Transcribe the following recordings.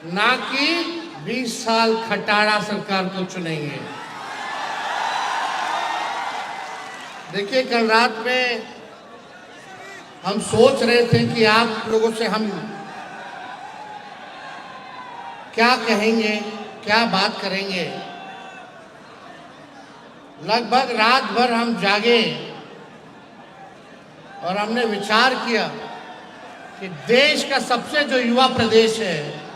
ना कि 20 साल खटारा सरकार को चुनेंगे। देखिए, कल रात में हम सोच रहे थे कि आप लोगों से हम क्या कहेंगे, क्या बात करेंगे। लगभग रात भर हम जागे और हमने विचार किया कि देश का सबसे जो युवा प्रदेश है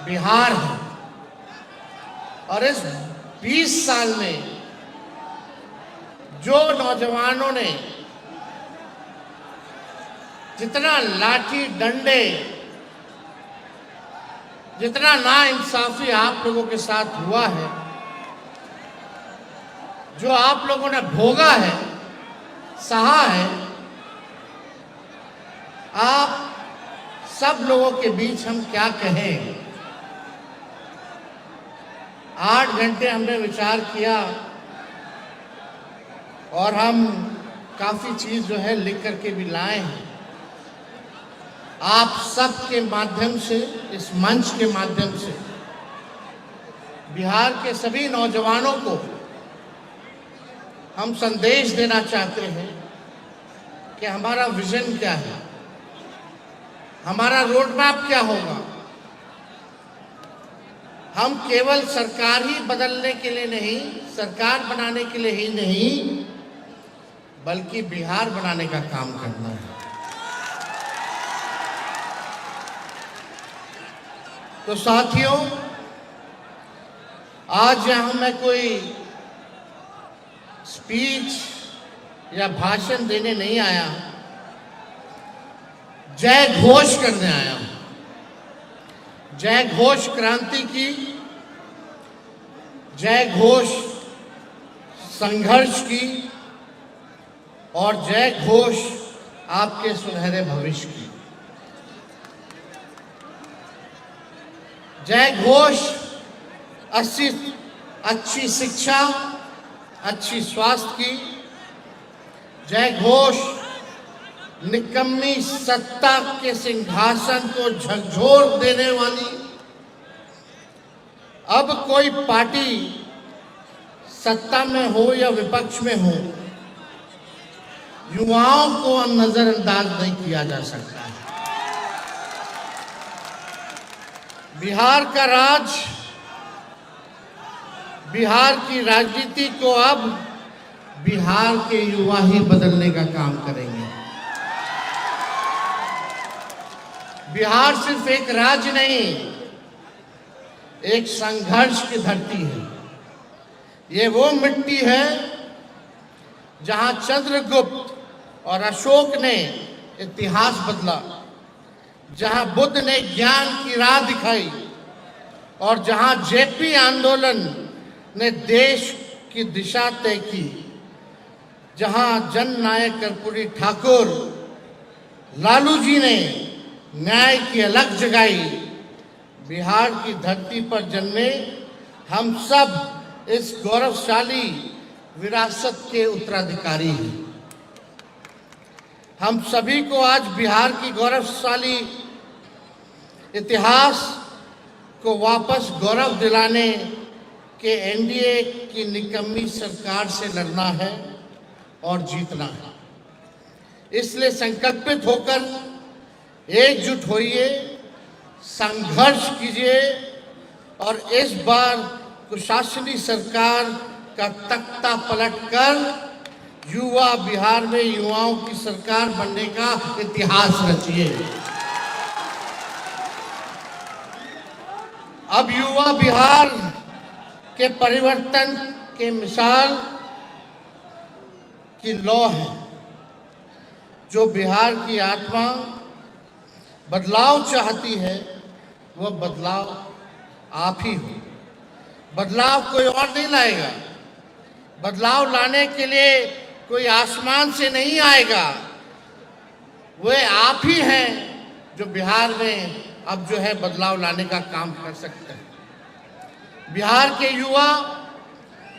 बिहार है, और इस 20 साल में जो नौजवानों ने जितना लाठी डंडे, जितना नाइंसाफी आप लोगों के साथ हुआ है, जो आप लोगों ने भोगा है, सहा है, आप सब लोगों के बीच हम क्या कहें। 8 घंटे हमने विचार किया और हम काफी चीज जो है लिख करके भी लाए हैं। आप सब के माध्यम से, इस मंच के माध्यम से बिहार के सभी नौजवानों को हम संदेश देना चाहते हैं कि हमारा विजन क्या है, हमारा रोड मैप क्या होगा। हम केवल सरकार ही बदलने के लिए नहीं, सरकार बनाने के लिए ही नहीं, बल्कि बिहार बनाने का काम करना है। तो साथियों, आज यहां मैं कोई स्पीच या भाषण देने नहीं आया, जय घोष करने आया हूं। जय घोष क्रांति की, जय घोष संघर्ष की, और जय घोष आपके सुनहरे भविष्य की। जय घोष अच्छी शिक्षा, अच्छी स्वास्थ्य की। जय घोष निकम्मी सत्ता के सिंहासन को झकझोर देने वाली। अब कोई पार्टी सत्ता में हो या विपक्ष में हो, युवाओं को नजरअंदाज नहीं किया जा सकता है। बिहार का राज, बिहार की राजनीति को अब बिहार के युवा ही बदलने का काम करेंगे। बिहार सिर्फ एक राज्य नहीं, एक संघर्ष की धरती है। ये वो मिट्टी है जहां चंद्रगुप्त और अशोक ने इतिहास बदला, जहां बुद्ध ने ज्ञान की राह दिखाई, और जहां जेपी आंदोलन ने देश की दिशा तय की, जहां जननायक कर्पूरी ठाकुर लालू जी ने न्याय की अलख जगाई। बिहार की धरती पर जन्मे हम सब इस गौरवशाली विरासत के उत्तराधिकारी हैं। हम सभी को आज बिहार की गौरवशाली इतिहास को वापस गौरव दिलाने के एनडीए की निकम्मी सरकार से लड़ना है और जीतना है। इसलिए संकल्पित होकर एकजुट होइए, संघर्ष कीजिए और इस बार कुशासनी सरकार का तख्ता पलटकर युवा बिहार में युवाओं की सरकार बनने का इतिहास रचिए। अब युवा बिहार के परिवर्तन के मिसाल की लौ है। जो बिहार की आत्मा बदलाव चाहती है, वह बदलाव आप ही हो। बदलाव कोई और नहीं लाएगा। बदलाव लाने के लिए कोई आसमान से नहीं आएगा। वे आप ही हैं जो बिहार में अब जो है बदलाव लाने का काम कर सकते हैं। बिहार के युवा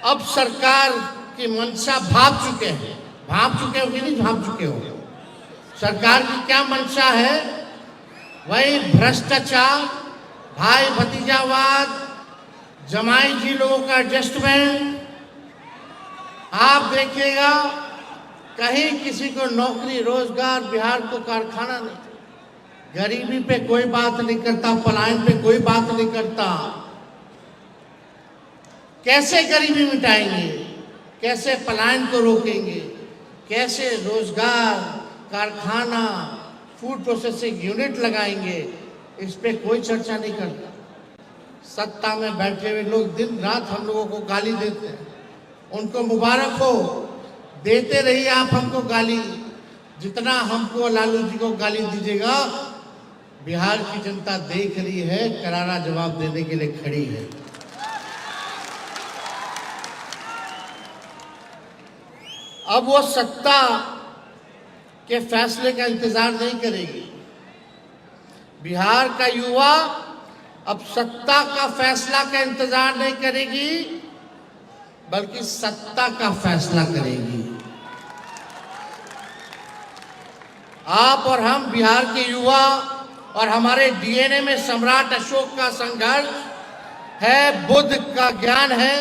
अब सरकार की मंशा भाप चुके हैं। भाप चुके हो कि नहीं भाप चुके हो? सरकार की क्या मंशा है? वही भ्रष्टाचार, भाई भतीजावाद, जमाई जी लोगों का एडजस्टमेंट, आप देखिएगा कहीं किसी को नौकरी रोजगार, बिहार को कारखाना नहीं, गरीबी पे कोई बात नहीं करता, पलायन पे कोई बात नहीं करता। कैसे गरीबी मिटाएंगे, कैसे पलायन को रोकेंगे, कैसे रोजगार, कारखाना, फूड प्रोसेसिंग यूनिट लगाएंगे, इस पे कोई चर्चा नहीं करता। सत्ता में बैठे हुए लोग दिन रात हम लोगों को गाली देते हैं। उनको मुबारक हो, देते रहिए आप हमको गाली, जितना हमको लालू जी को गाली दीजिएगा, बिहार की जनता देख रही है, करारा जवाब देने के लिए खड़ी है। अब वो सत्ता के फैसले का इंतजार नहीं करेगी। बिहार का युवा अब सत्ता का फैसला का इंतजार नहीं करेगी, बल्कि सत्ता का फैसला करेगी। आप और हम बिहार के युवा और हमारे डीएनए में सम्राट अशोक का संघर्ष है, बुद्ध का ज्ञान है,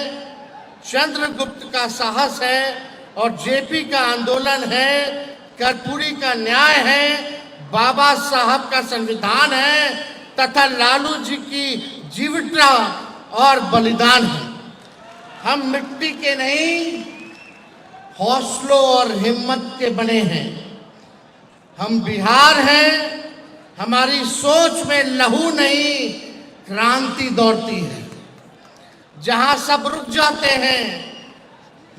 चंद्रगुप्त का साहस है और जेपी का आंदोलन है, कर्पूरी का न्याय है, बाबा साहब का संविधान है तथा लालू जी की जीवटता और बलिदान है। हम मिट्टी के नहीं, हौसलों और हिम्मत के बने हैं। हम बिहार हैं, हमारी सोच में लहू नहीं, क्रांति दौड़ती है। जहां सब रुक जाते हैं,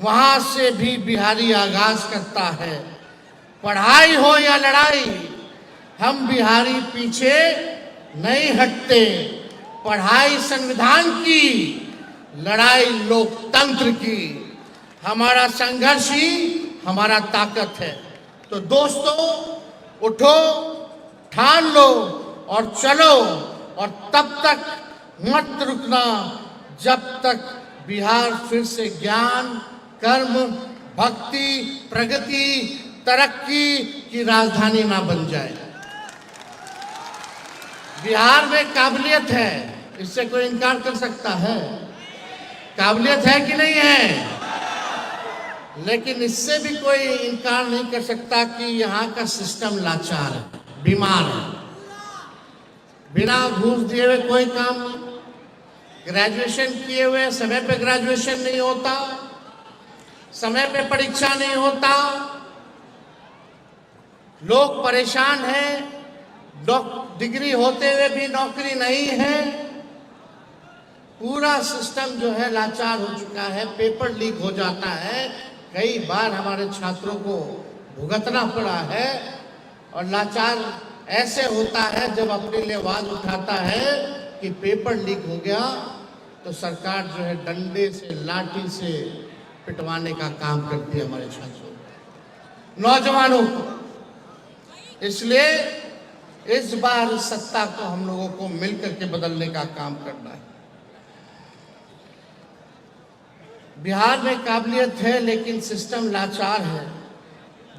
वहां से भी बिहारी आगाज करता है। पढ़ाई हो या लड़ाई, हम बिहारी पीछे नहीं हटते। पढ़ाई संविधान की, लड़ाई लोकतंत्र की। हमारा संघर्ष ही हमारा ताकत है। तो दोस्तों, उठो, ठान लो और चलो, और तब तक मत रुकना जब तक बिहार फिर से ज्ञान, कर्म, भक्ति, प्रगति, तरक्की की राजधानी ना बन जाए। बिहार में काबिलियत है, इससे कोई इनकार कर सकता है? काबिलियत है कि नहीं है? लेकिन इससे भी कोई इनकार नहीं कर सकता कि यहाँ का सिस्टम लाचार है, बीमार है। बिना घूस दिए हुए कोई काम नहीं, ग्रेजुएशन किए हुए समय पे ग्रेजुएशन नहीं होता, समय पे परीक्षा नहीं होता, लोग परेशान हैं, डिग्री होते हुए भी नौकरी नहीं है। पूरा सिस्टम जो है लाचार हो चुका है, पेपर लीक हो जाता है, कई बार हमारे छात्रों को भुगतना पड़ा है। और लाचार ऐसे होता है जब अपने लिए आवाज उठाता है कि पेपर लीक हो गया, तो सरकार जो है डंडे से, लाठी से पिटवाने का काम करती है हमारे छात्रों को, नौजवानों को। इसलिए इस बार सत्ता को हम लोगों को मिलकर के बदलने का काम करना है। बिहार में काबिलियत है लेकिन सिस्टम लाचार है,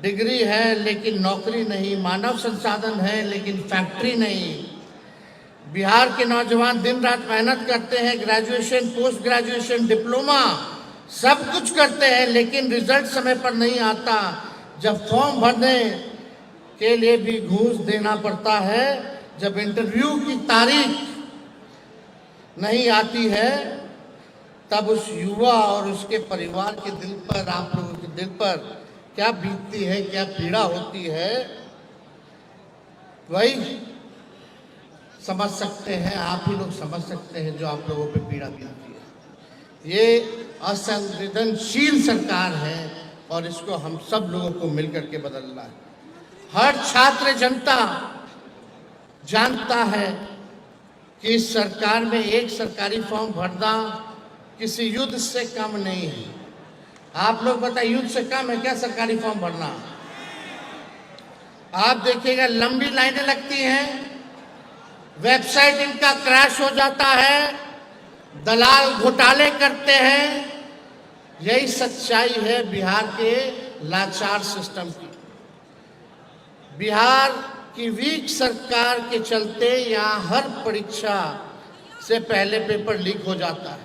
डिग्री है लेकिन नौकरी नहीं, मानव संसाधन है लेकिन फैक्ट्री नहीं। बिहार के नौजवान दिन रात मेहनत करते हैं, ग्रेजुएशन, पोस्ट ग्रेजुएशन, डिप्लोमा सब कुछ करते हैं, लेकिन रिजल्ट समय पर नहीं आता। जब फॉर्म भरने के लिए भी घूस देना पड़ता है, जब इंटरव्यू की तारीख नहीं आती है, तब उस युवा और उसके परिवार के दिल पर, आप लोगों के दिल पर क्या बीतती है, क्या पीड़ा होती है, वही समझ सकते हैं, आप ही लोग समझ सकते हैं जो आप लोगों पे पीड़ा बीतती है। ये असंवेदनशील सरकार है और इसको हम सब लोगों को मिलकर के बदलना है। हर छात्र जनता जानता है कि इस सरकार में एक सरकारी फॉर्म भरना किसी युद्ध से कम नहीं है। आप लोग बताइए, युद्ध से कम है क्या सरकारी फॉर्म भरना? आप देखिएगा लंबी लाइनें लगती हैं, वेबसाइट इनका क्रैश हो जाता है, दलाल घोटाले करते हैं। यही सच्चाई है बिहार के लाचार सिस्टम की। बिहार की वीक सरकार के चलते यहाँ हर परीक्षा से पहले पेपर लीक हो जाता है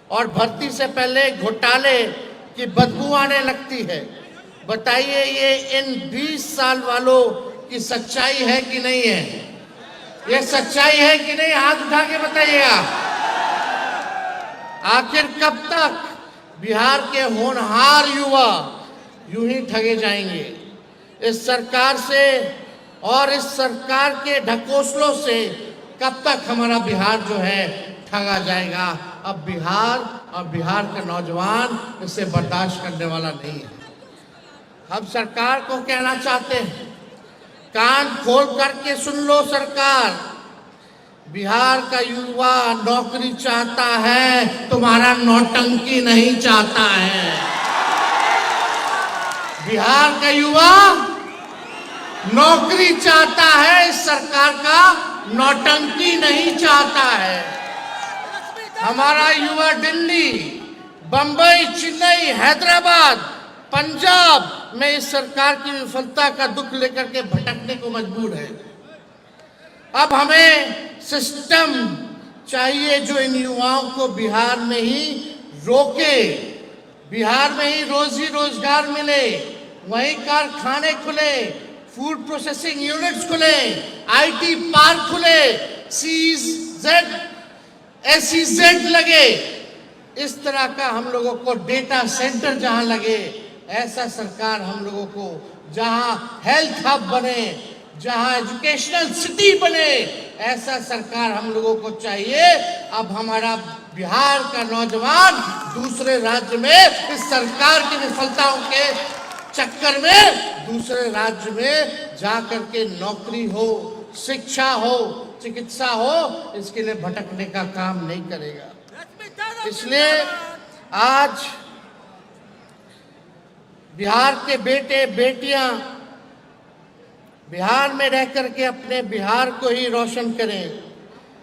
और भर्ती से पहले घोटाले की बदबू आने लगती है। बताइए ये इन 20 साल वालों की सच्चाई है कि नहीं है? ये सच्चाई है कि नहीं? हाथ उठा के बताइएगा। आखिर कब तक बिहार के होनहार युवा यूं ही ठगे जाएंगे? इस सरकार से और इस सरकार के ढकोसलों से कब तक हमारा बिहार जो है ठगा जाएगा? अब बिहार और बिहार का नौजवान इसे बर्दाश्त करने वाला नहीं है। हम सरकार को कहना चाहते हैं, कान खोल करके सुन लो सरकार, बिहार का युवा नौकरी चाहता है, तुम्हारा नौटंकी नहीं चाहता है। बिहार का युवा नौकरी चाहता है, इस सरकार का नौटंकी नहीं चाहता है। हमारा युवा दिल्ली, बंबई, चेन्नई, हैदराबाद, पंजाब में इस सरकार की विफलता का दुख लेकर के भटकने को मजबूर है। अब हमें सिस्टम चाहिए जो इन युवाओं को बिहार में ही रोके, बिहार में ही रोजी रोजगार मिले, वहीं कारखाने खुले, फूड प्रोसेसिंग यूनिट्स खुले, आईटी पार्क खुले, SEZ लगे। इस तरह का हम लोगों को डेटा सेंटर जहां लगे, ऐसा सरकार हम लोगों को, जहां हेल्थ हब बने, जहां एजुकेशनल सिटी बने, ऐसा सरकार हम लोगों को चाहिए। अब हमारा बिहार का नौजवान दूसरे राज्य में इस सरकार की विफलताओं के चक्कर में दूसरे राज्य में जा करके नौकरी हो, शिक्षा हो, चिकित्सा हो, इसके लिए भटकने का काम नहीं करेगा। इसलिए आज बिहार के बेटे बेटियां बिहार में रह करके अपने बिहार को ही रोशन करें।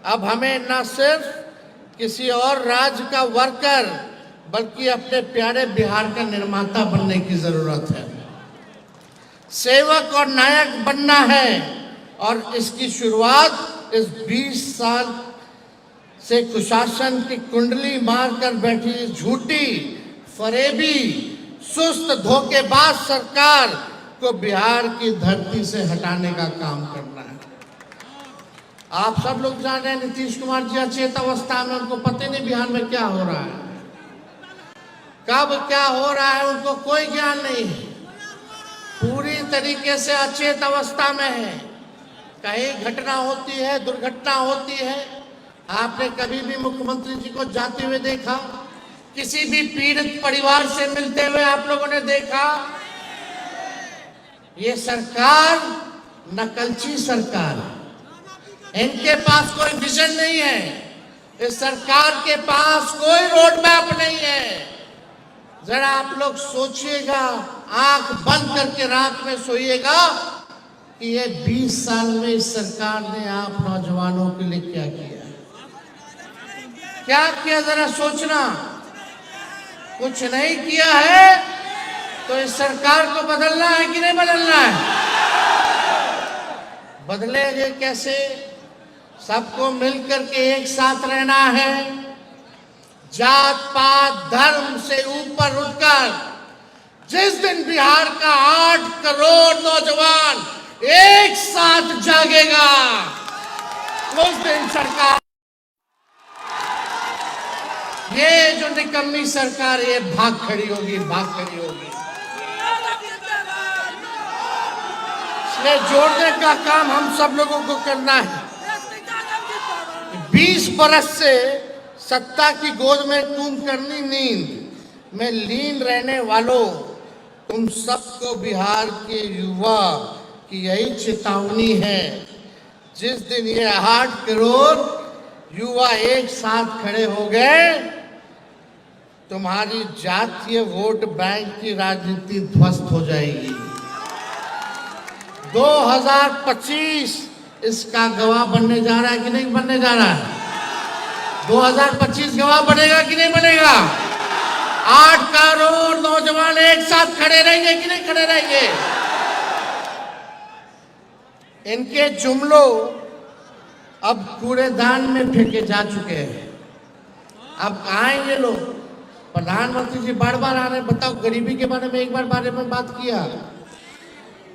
अब हमें न सिर्फ किसी और राज्य का वर्कर बल्कि अपने प्यारे बिहार का निर्माता बनने की जरूरत है। सेवक और नायक बनना है और इसकी शुरुआत इस 20 साल से कुशासन की कुंडली मारकर बैठी झूठी, फरेबी, सुस्त, धोखेबाज सरकार को बिहार की धरती से हटाने का काम करना है। आप सब लोग जान रहे हैं नीतीश कुमार जी अचेत अवस्था में, उनको पता नहीं बिहार में क्या हो रहा है, कब क्या हो रहा है उनको कोई ज्ञान नहीं है। पूरी तरीके से अचेत अवस्था में है। कहीं घटना होती है, दुर्घटना होती है, आपने कभी भी मुख्यमंत्री जी को जाते हुए देखा? किसी भी पीड़ित परिवार से मिलते हुए आप लोगों ने देखा? ये सरकार नकलची सरकार है। इनके पास कोई विजन नहीं है। इस सरकार के पास कोई रोड मैप नहीं है। जरा आप लोग सोचिएगा, आंख बंद करके रात में सोइएगा कि ये 20 साल में इस सरकार ने आप नौजवानों के लिए क्या किया, क्या किया? जरा सोचना। कुछ नहीं किया है तो इस सरकार को बदलना है कि नहीं बदलना है? बदलेंगे कैसे? सबको मिलकर के एक साथ रहना है। जात पात धर्म से ऊपर उठकर जिस दिन बिहार का 8 करोड़ नौजवान एक साथ जागेगा, उस दिन सरकार, ये जो निकम्मी सरकार, ये भाग खड़ी होगी, भाग खड़ी होगी। इसलिए जोड़ने का काम हम सब लोगों को करना है। 20 बरस से सत्ता की गोद में कुंभकर्णी नींद में लीन रहने वालों, तुम सबको बिहार के युवा की यही चेतावनी है। जिस दिन ये 8 करोड़ युवा एक साथ खड़े हो गए, तुम्हारी जातीय वोट बैंक की राजनीति ध्वस्त हो जाएगी। 2025 इसका गवाह बनने जा रहा है कि नहीं बनने जा रहा है? 2025 गवाह बनेगा कि नहीं बनेगा? 8 करोड़ नौजवान एक साथ खड़े रहेंगे कि नहीं खड़े रहेंगे? इनके जुमलों अब कूड़ेदान में फेंके जा चुके हैं। अब कहाँ हैं ये लोग? प्रधानमंत्री जी बार बार आ रहे हैं। बताओ, गरीबी के बारे में एक बारे में बात किया?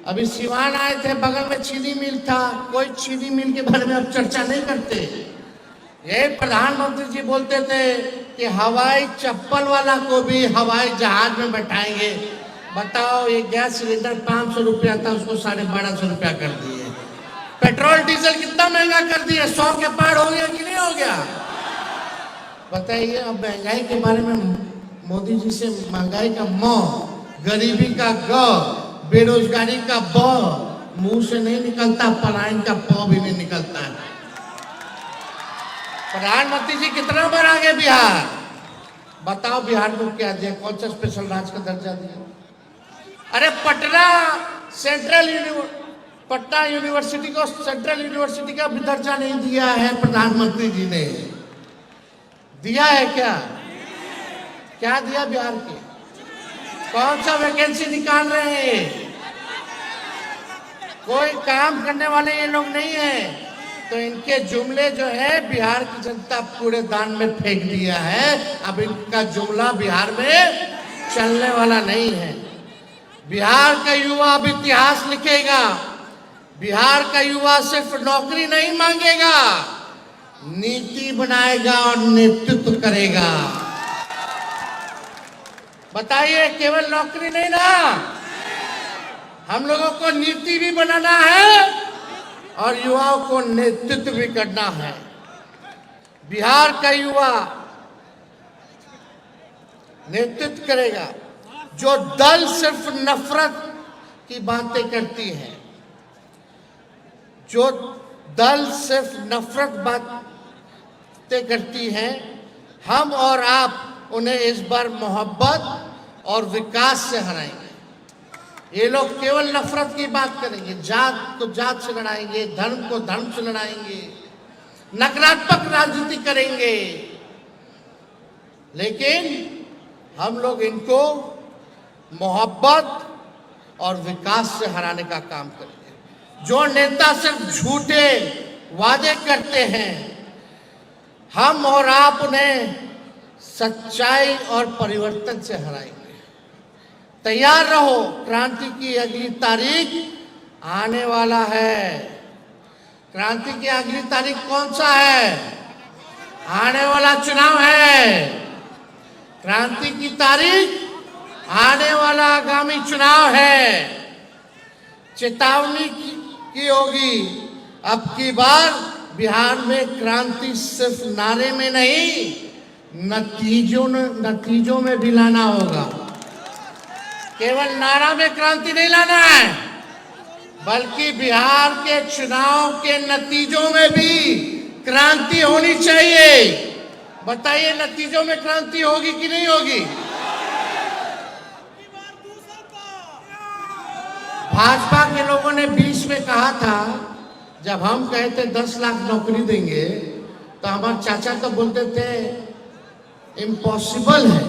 अभी सिवान आए थे, बगल में चीनी मिल था, कोई चीनी मिल के बारे में अब चर्चा नहीं करते। ये प्रधानमंत्री जी बोलते थे कि हवाई चप्पल वाला को भी हवाई जहाज में बैठाएंगे। बताओ, ये गैस सिलेंडर 500 रुपया था, उसको 1250 रुपया कर दिए। पेट्रोल डीजल कितना महंगा कर दिया, 100 के पार हो गया कि नहीं हो गया? बताइए। अब महंगाई के बारे में मोदी जी से महंगाई का म, गरीबी का ग, बेरोजगारी का ब मुंह से नहीं निकलता, पलायन का प भी नहीं निकलता है। प्रधानमंत्री जी कितना बार आ गए बिहार? बताओ, बिहार को क्या दिया? कौन सा स्पेशल राज्य का दर्जा दिया? अरे पटना यूनिवर्सिटी को सेंट्रल यूनिवर्सिटी का भी दर्जा नहीं दिया है प्रधानमंत्री जी ने। दिया है क्या? क्या दिया बिहार के? कौन सा वैकेंसी निकाल रहे हैं? कोई काम करने वाले ये लोग नहीं है। तो इनके जुमले जो है बिहार की जनता कूड़ेदान में फेंक दिया है। अब इनका जुमला बिहार में चलने वाला नहीं है। बिहार का युवा अब इतिहास लिखेगा। बिहार का युवा सिर्फ नौकरी नहीं मांगेगा, नीति बनाएगा और नेतृत्व करेगा। बताइए, केवल नौकरी नहीं ना, हम लोगों को नीति भी बनाना है और युवाओं को नेतृत्व भी करना है। बिहार का युवा नेतृत्व करेगा। जो दल सिर्फ नफरत की बातें करती है, जो दल सिर्फ नफरत बातें करती हैं, हम और आप उन्हें इस बार मोहब्बत और विकास से हराएंगे। ये लोग केवल नफरत की बात करेंगे, जात को जात से लड़ाएंगे, धर्म को धर्म से लड़ाएंगे, नकारात्मक राजनीति करेंगे। लेकिन हम लोग इनको मोहब्बत और विकास से हराने का काम करेंगे। जो नेता सिर्फ झूठे वादे करते हैं, हम और आप उन्हें सच्चाई और परिवर्तन से हराएंगे। तैयार रहो, क्रांति की अगली तारीख आने वाला है। क्रांति की अगली तारीख कौन सा है? आने वाला चुनाव है। क्रांति की तारीख आने वाला आगामी चुनाव है। चेतावनी की होगी। अब की बार बिहार में क्रांति सिर्फ नारे में नहीं, नतीजों में भी लाना होगा। केवल नारा में क्रांति नहीं लाना है, बल्कि बिहार के चुनाव के नतीजों में भी क्रांति होनी चाहिए। बताइए, नतीजों में क्रांति होगी कि नहीं होगी? भाजपा के लोगों ने बीच में कहा था, जब हम कहे थे 10 लाख नौकरी देंगे, तो हमारे चाचा तो बोलते थे इम्पॉसिबल है।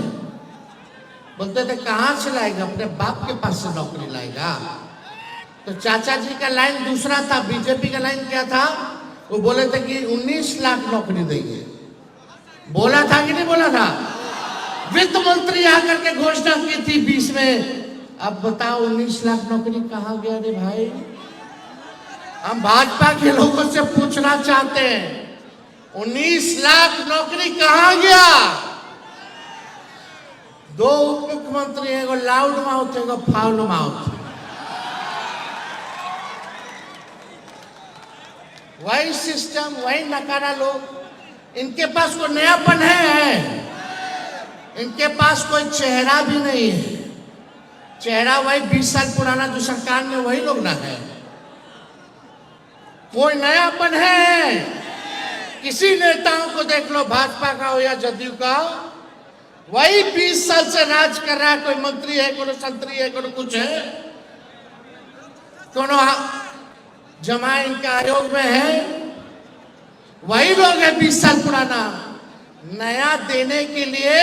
बोलते थे कहाँ से लाएगा, अपने बाप के पास से नौकरी लाएगा। तो चाचा जी का लाइन दूसरा था। बीजेपी का लाइन क्या था? वो बोले थे कि 19 लाख नौकरी देंगे। बोला था कि नहीं बोला था? वित्त मंत्री आकर के घोषणा की थी 20 में। अब बताओ, 19 लाख नौकरी कहाँ गया रे भाई? हम भाजपा के लोगों से पूछना चाहते हैं, 19 लाख नौकरी कहाँ गया? 2 उप मुख्यमंत्री हैं, एगो लाउड माउथ, एगो फाउल माउथ। वही सिस्टम, वही नकारा लोग। इनके पास कोई नयापन है? इनके पास कोई चेहरा भी नहीं है। चेहरा वही 20 साल पुराना जो सरकार में, वही लोग ना है। कोई नयापन है? किसी नेताओं को देख लो, भाजपा का हो या जदयू का, वही 20 साल से राज कर रहा है। कोई मंत्री है, कोई संतरी है, कोई कुछ है, कोनो जमा इनका आयोग में है, वही लोग है 20 साल पुराना। नया देने के लिए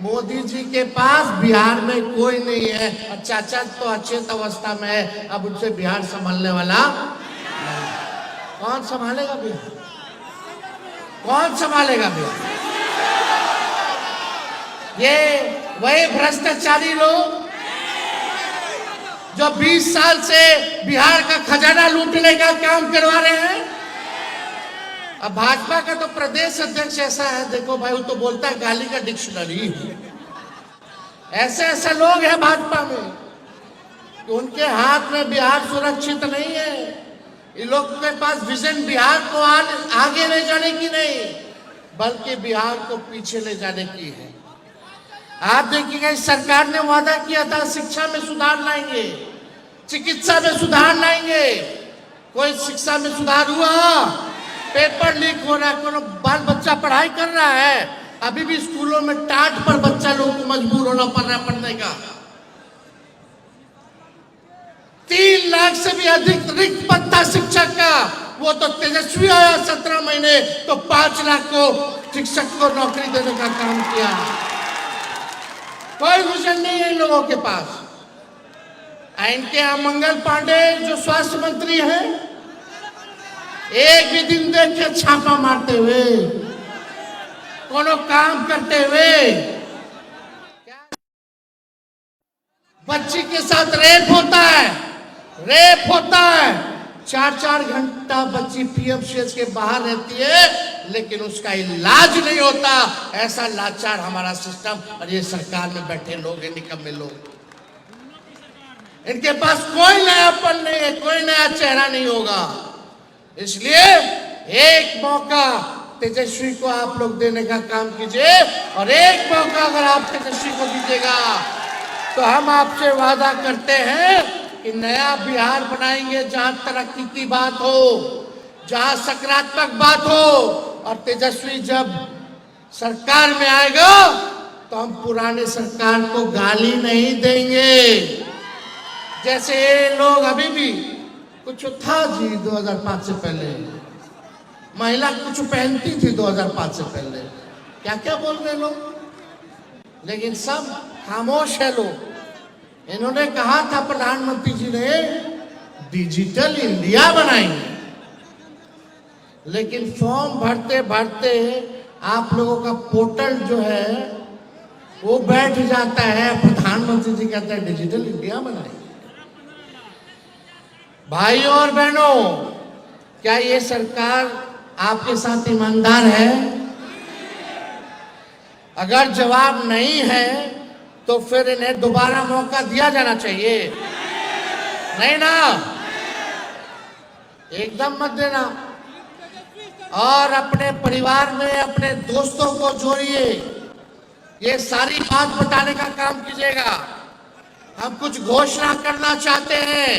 मोदी जी के पास बिहार में कोई नहीं है। चाचा तो अचेत अवस्था में है, अब उनसे बिहार संभलने वाला। कौन संभालेगा बिहार? कौन संभालेगा बिहार? ये वही भ्रष्टाचारी लोग जो 20 साल से बिहार का खजाना लूटने का काम करवा रहे हैं। अब भाजपा का तो प्रदेश अध्यक्ष ऐसा है, देखो भाई, वो तो बोलता है गाली का डिक्शनरी। ऐसे ऐसे लोग हैं भाजपा में कि उनके हाथ में बिहार सुरक्षित नहीं है। इन लोग के पास विजन बिहार को आगे ले जाने की नहीं, बल्कि बिहार को पीछे ले जाने की है। आप देखिएगा, इस सरकार ने वादा किया था शिक्षा में सुधार लाएंगे, चिकित्सा में सुधार लाएंगे। कोई शिक्षा में सुधार हुआ? पेपर लीक हो रहा है, कोनो बाल बच्चा पढ़ाई कर रहा है, अभी भी स्कूलों में टाट पर बच्चा लोग को मजबूर होना पड़ रहा है पढ़ने का। 3 लाख से भी अधिक रिक्त पद था शिक्षक का, वो तो तेजस्वी आया 17 महीने तो 5 लाख को शिक्षक को नौकरी देने का काम किया। कोई विजन नहीं है इन लोगों के पास। इनके यहाँ मंगल पांडे जो स्वास्थ्य मंत्री हैं, एक भी दिन देखे छापा मारते हुए, कोनो काम करते हुए। बच्ची के साथ रेप होता है, रेप होता है, 4-4 घंटा बच्ची पीएमसीएच के बाहर रहती है, लेकिन उसका इलाज नहीं होता। ऐसा लाचार हमारा सिस्टम और ये सरकार में बैठे लोग हैं, निकम्मे लोग। इनके पास कोई नयापन नहीं है, कोई नया चेहरा नहीं होगा। इसलिए एक मौका तेजस्वी को आप लोग देने का काम कीजिए, और एक मौका अगर आप तेजस्वी को दीजिएगा तो हम आपसे वादा करते हैं कि नया बिहार बनाएंगे, जहां तरक्की की बात हो, जहां सकारात्मक बात हो। और तेजस्वी जब सरकार में आएगा तो हम पुराने सरकार को गाली नहीं देंगे। जैसे ये लोग अभी भी कुछ था जी 2005 से पहले, महिला कुछ पहनती थी 2005 से पहले, क्या क्या बोल रहे लोग, लेकिन सब खामोश है लोग। इन्होंने कहा था प्रधानमंत्री जी ने डिजिटल इंडिया बनाएंगे, लेकिन फॉर्म भरते भरते आप लोगों का पोर्टल जो है वो बैठ जाता है, प्रधानमंत्री जी कहते हैं डिजिटल इंडिया बनाएंगे। भाइयों और बहनों, क्या ये सरकार आपके साथ ईमानदार है? अगर जवाब नहीं है तो फिर इन्हें दोबारा मौका दिया जाना चाहिए, नहीं ना? एकदम मत देना। और अपने परिवार में अपने दोस्तों को जोड़िए, ये सारी बात बताने का काम कीजिएगा। हम कुछ घोषणा करना चाहते हैं,